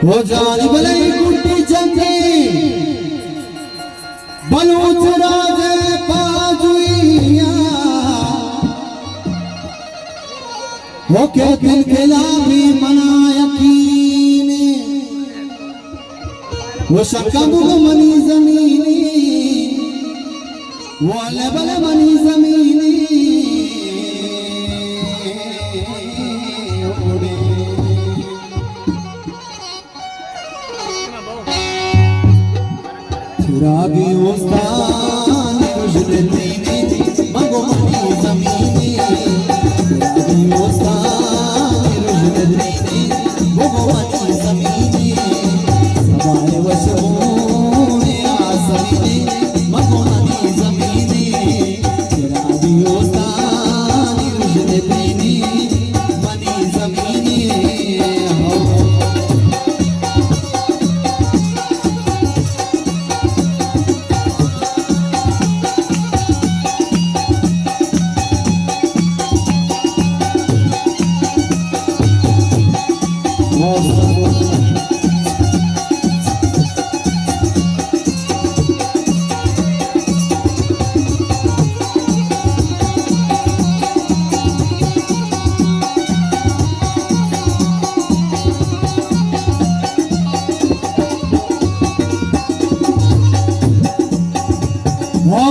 हो जानी भले कुटी जंगी बलूच राजे पाजुइया हो के दिल खिला भी मना यकीने वो शक्कबु मनी जमीनी वो अलबल मनी जमीनी रागी उस्तान रुजदतीनी मगो मनी जमीनी रागी उस्तान रुजदतीनी मगो मनी जमीनी सबाए वशमूने आसमीनी मगो मनी जमीनी रागी उस्तान रुजदतीनी मनी जमीनी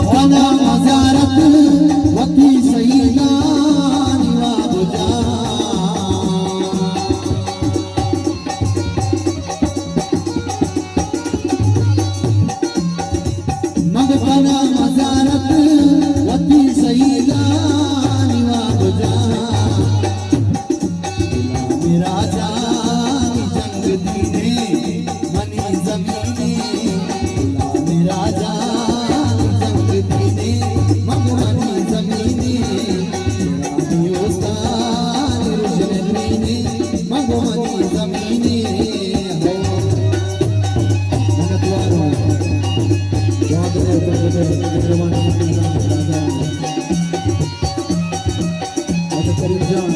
मजारत वती सईदा निवाबुजा मगफना मजारत वती सईदा निवाबुजा मेरा जान जंग दीने मनी जमीनी मेरा जान मगमनी जमीनी रागी उस्तान रुजदतीनी मगमनी जमीनी हो मनतवारो याद रहे जवानी अच्छा करीम जान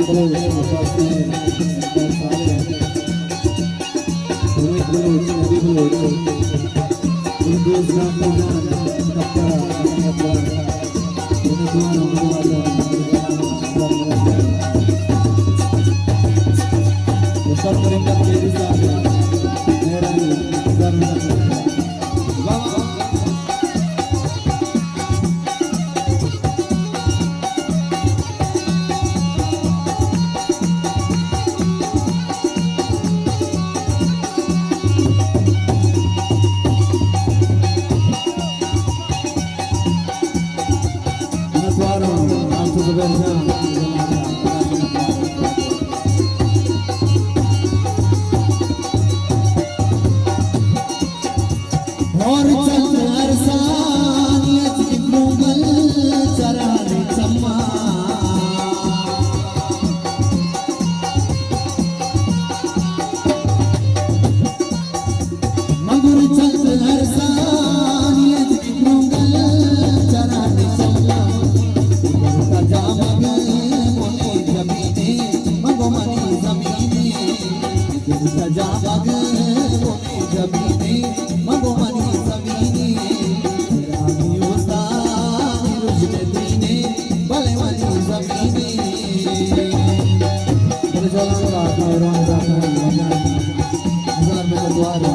बोलो फास्ते सारे तुम्हें बोलो Indus Rambunan Kapara Kapara Ustaz peringkat diri saya Merani Zarna और चल अरसान यजि मुगल चराने चम्मा मगर चल अरसान यजि मुगल चराने चम्मा करता जामग मोने जमीने मगो मनी जमीने करता जामग मोने जमीने मगो मनी जमीनी रागी उस्तान रुजदतीनी भले मनी जमीनी berjalan ke orang zaman हजार में द्वारा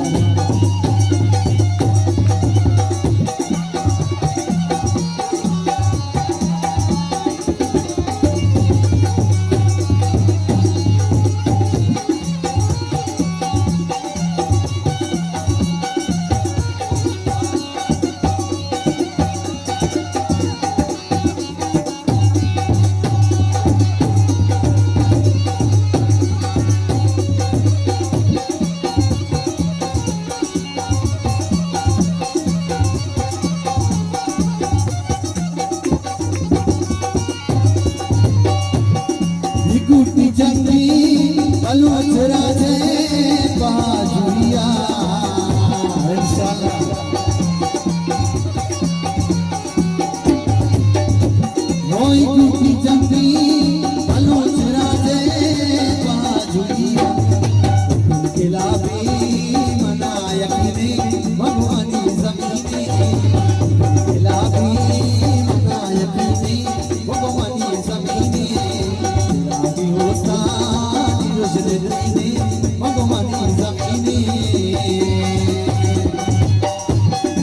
मगमानी जमिनी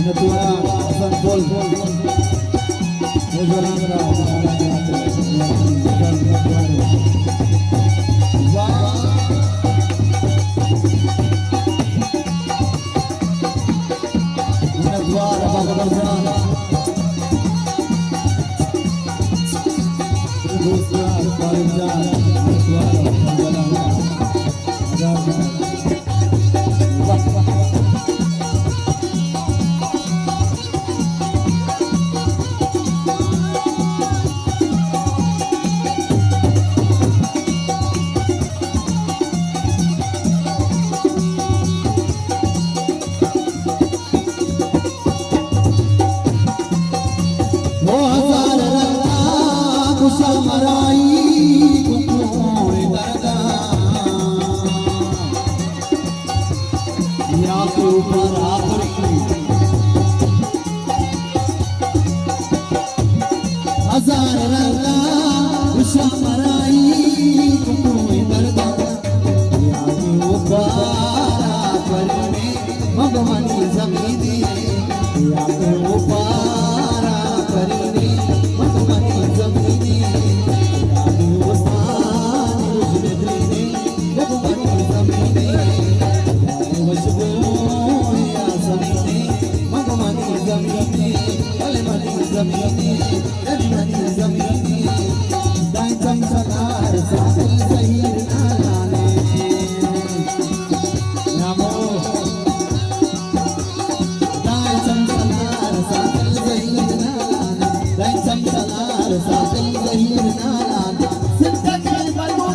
नदुआ संतोल मगमानी जमिनी उपारा करीने मगमानी जमिनी मगमानी जमिनी मगमानी जमिनी अलमानी जमिनी अलमानी जमिनी दाइचम सकार साहिल सहीर नालाने नमो दाइचम सकार साहिल सहीर नालाने दाइचम सकार साहिल सहीर नालाने सिद्ध के बलबों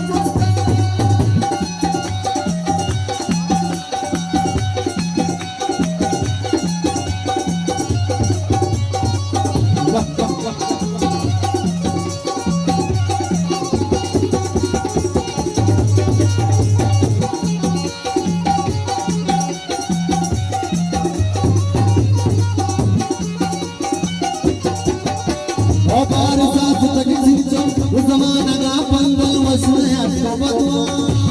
Zamanan apa yang